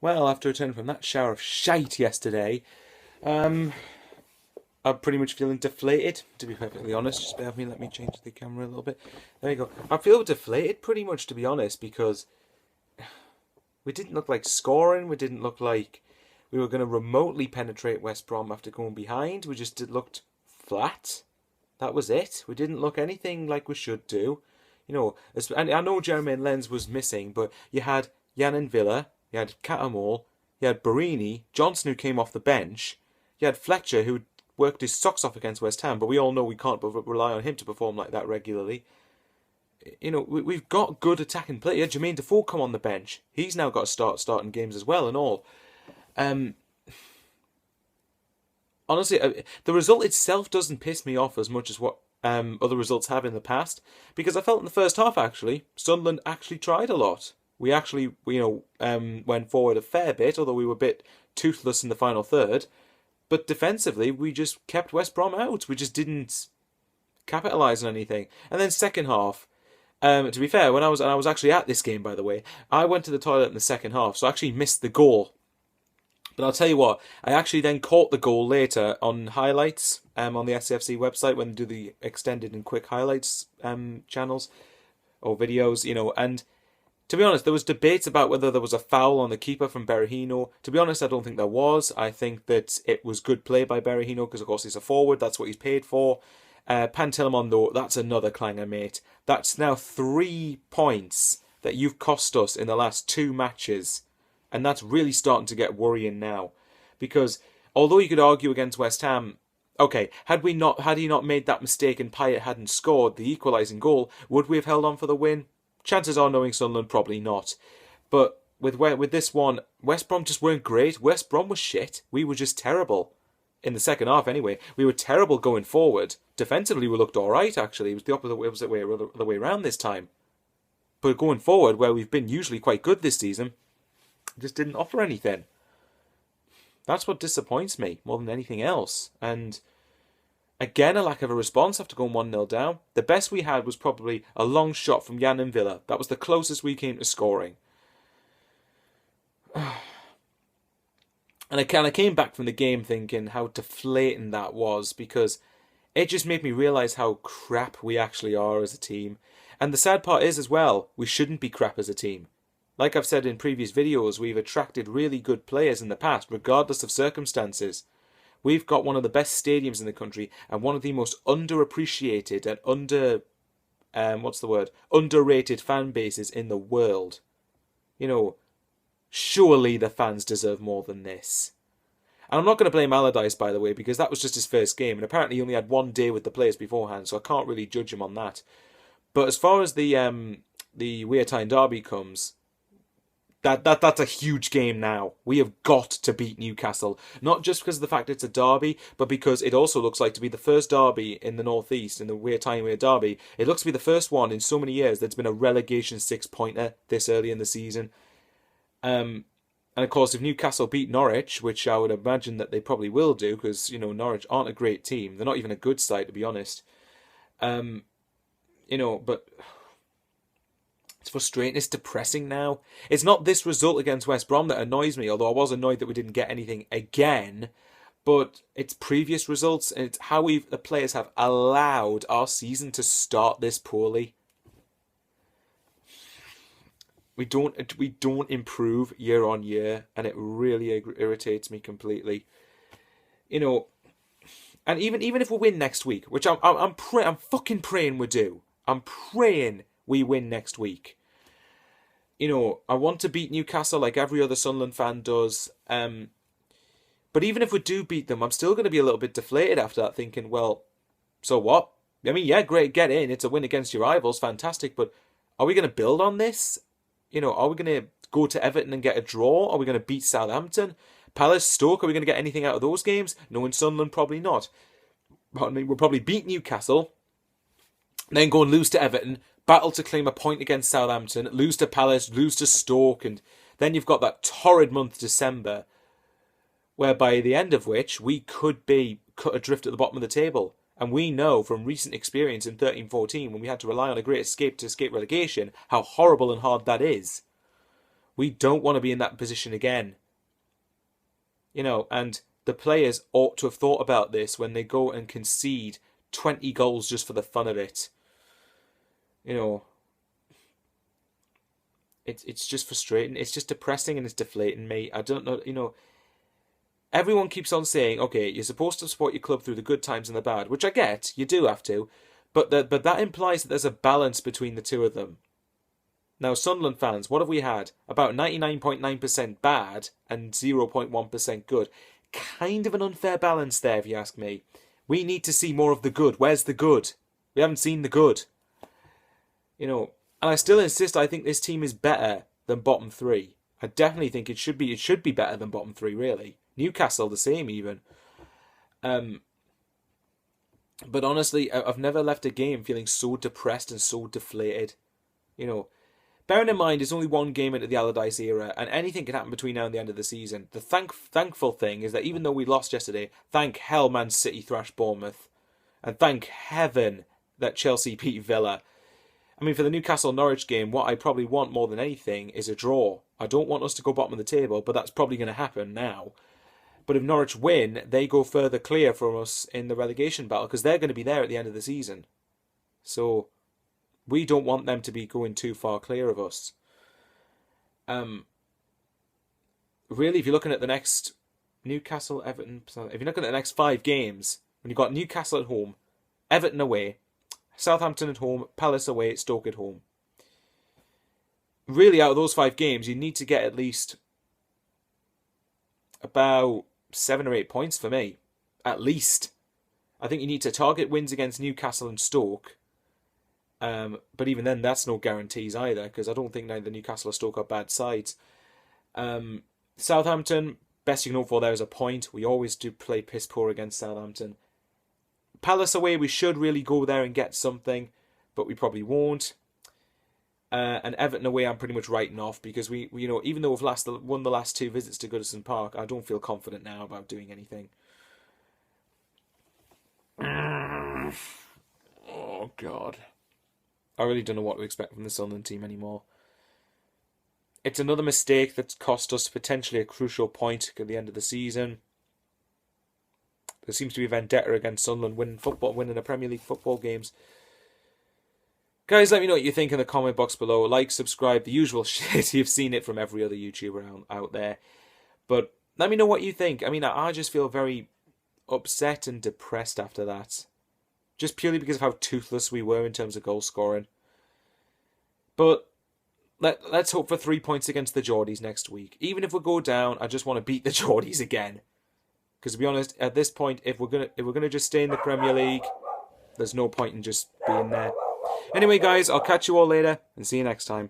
Well, after returning from that shower of shite yesterday, um, I'm pretty much feeling deflated, to be perfectly honest. Just bear with me, let me change the camera a little bit. There you go. I feel deflated pretty much, to be honest, because we didn't look like scoring. We didn't look like we were going to remotely penetrate West Brom after going behind. We just looked flat. That was it. We didn't look anything like we should do. And I know Jermaine Lens was missing, but you had Jan and Villa, you had Catamol, you had Barini, Johnson who came off the bench, you had Fletcher who worked his socks off against West Ham, but we all know we can't rely on him to perform like that regularly. We've got good attacking play. Yeah, Jermaine Defoe come on the bench. He's now got to start starting games as well and all. Um, Honestly, the result itself doesn't piss me off as much as what other results have in the past, because I felt in the first half actually Sunderland actually tried a lot. We actually went forward a fair bit, although we were a bit toothless in the final third. But defensively, we just kept West Brom out. We just didn't capitalise on anything. And then second half, to be fair, when I was actually at this game, by the way, I went to the toilet in the second half, so I actually missed the goal. But I'll tell you what, I actually then caught the goal later on highlights on the SCFC website when they do the extended and quick highlights channels or videos, and to be honest, there was debates about whether there was a foul on the keeper from Berahino. To be honest, I don't think there was. I think that it was good play by Berahino because, of course, he's a forward. That's what he's paid for. Pantilimon, though, that's another clanger, mate. That's now 3 points that you've cost us in the last 2 matches. And that's really starting to get worrying now. Because although you could argue against West Ham, okay, had he not made that mistake and Pyatt hadn't scored the equalising goal, would we have held on for the win? Chances are, knowing Sunderland, probably not. But with this one, West Brom just weren't great. West Brom was shit. We were just terrible. In the second half, anyway. We were terrible going forward. Defensively, we looked alright, actually. It was the opposite way around this time. But going forward, where we've been usually quite good this season, just didn't offer anything. That's what disappoints me more than anything else. And again, a lack of a response after going 1-0 down. The best we had was probably a long shot from Jan and Villa. That was the closest we came to scoring. And I came back from the game thinking how deflating that was, because it just made me realise how crap we actually are as a team. And the sad part is as well, we shouldn't be crap as a team. Like I've said in previous videos, we've attracted really good players in the past, regardless of circumstances. We've got one of the best stadiums in the country and one of the most underappreciated and underrated fan bases in the world. Surely the fans deserve more than this. And I'm not going to blame Allardyce, by the way, because that was just his first game, and apparently he only had 1 day with the players beforehand, so I can't really judge him on that. But as far as the Wear Tyne derby comes, that's a huge game now. We have got to beat Newcastle. Not just because of the fact it's a derby, but because it also looks like to be the first derby in the North East, in the Wear Tyne derby. It looks to be the first one in so many years that's been a relegation 6-pointer this early in the season. And of course, if Newcastle beat Norwich, which I would imagine that they probably will do, because Norwich aren't a great team. They're not even a good side, to be honest. But it's frustrating. It's depressing now. It's not this result against West Brom that annoys me, although I was annoyed that we didn't get anything again. But it's previous results, and it's how the players have allowed our season to start this poorly. We don't improve year on year, and it really irritates me completely. And even if we win next week, which I'm fucking praying we do. I'm praying we win next week. I want to beat Newcastle like every other Sunderland fan does. But even if we do beat them, I'm still going to be a little bit deflated after that, thinking, well, so what? I mean, yeah, great, get in. It's a win against your rivals, fantastic. But are we going to build on this? Are we going to go to Everton and get a draw? Are we going to beat Southampton? Palace, Stoke, are we going to get anything out of those games? No, in Sunderland, probably not. I mean, we'll probably beat Newcastle, then go and lose to Everton, battle to claim a point against Southampton, lose to Palace, lose to Stoke, and then you've got that torrid month December, where by the end of which we could be cut adrift at the bottom of the table. And we know from recent experience in 13-14, when we had to rely on a great escape to escape relegation, how horrible and hard that is. We don't want to be in that position again. You know, and the players ought to have thought about this when they go and concede 20 goals just for the fun of it. You know, it's just frustrating. It's just depressing and it's deflating me. I don't know, you know, everyone keeps on saying, okay, you're supposed to support your club through the good times and the bad, which I get, you do have to, but that implies that there's a balance between the two of them. Now, Sunderland fans, what have we had? About 99.9% bad and 0.1% good. Kind of an unfair balance there, if you ask me. We need to see more of the good. Where's the good? We haven't seen the good. You know, and I still insist I think this team is better than bottom three. I definitely think it should be better than bottom three, really. Newcastle the same even. But honestly, I've never left a game feeling so depressed and so deflated. You know, bearing in mind it's only one game into the Allardyce era and anything can happen between now and the end of the season. The thankful thing is that even though we lost yesterday, thank hell Man City thrashed Bournemouth. And thank heaven that Chelsea beat Villa. I mean, for the Newcastle-Norwich game, what I probably want more than anything is a draw. I don't want us to go bottom of the table, but that's probably going to happen now. But if Norwich win, they go further clear from us in the relegation battle because they're going to be there at the end of the season. So we don't want them to be going too far clear of us. Really, if you're looking at the next Newcastle, Everton, if you're looking at the next 5 games, when you've got Newcastle at home, Everton away, Southampton at home, Palace away, Stoke at home. Really, out of those 5 games, you need to get at least about 7 or 8 points for me. At least. I think you need to target wins against Newcastle and Stoke. But even then, that's no guarantees either, because I don't think neither Newcastle or Stoke are bad sides. Southampton, best you can hope for there is a point. We always do play piss poor against Southampton. Palace away, we should really go there and get something, but we probably won't. And Everton away, I'm pretty much writing off because we you know, even though we've won the last 2 visits to Goodison Park, I don't feel confident now about doing anything. Oh God, I really don't know what to expect from the Sunderland team anymore. It's another mistake that's cost us potentially a crucial point at the end of the season. There seems to be a vendetta against Sunderland winning the Premier League football games. Guys, let me know what you think in the comment box below. Like, subscribe, the usual shit. You've seen it from every other YouTuber out there. But let me know what you think. I mean, I just feel very upset and depressed after that. Just purely because of how toothless we were in terms of goal scoring. But let's hope for 3 points against the Geordies next week. Even if we go down, I just want to beat the Geordies again. Because to be honest, at this point, if we're gonna just stay in the Premier League, there's no point in just being there. Anyway, guys, I'll catch you all later and see you next time.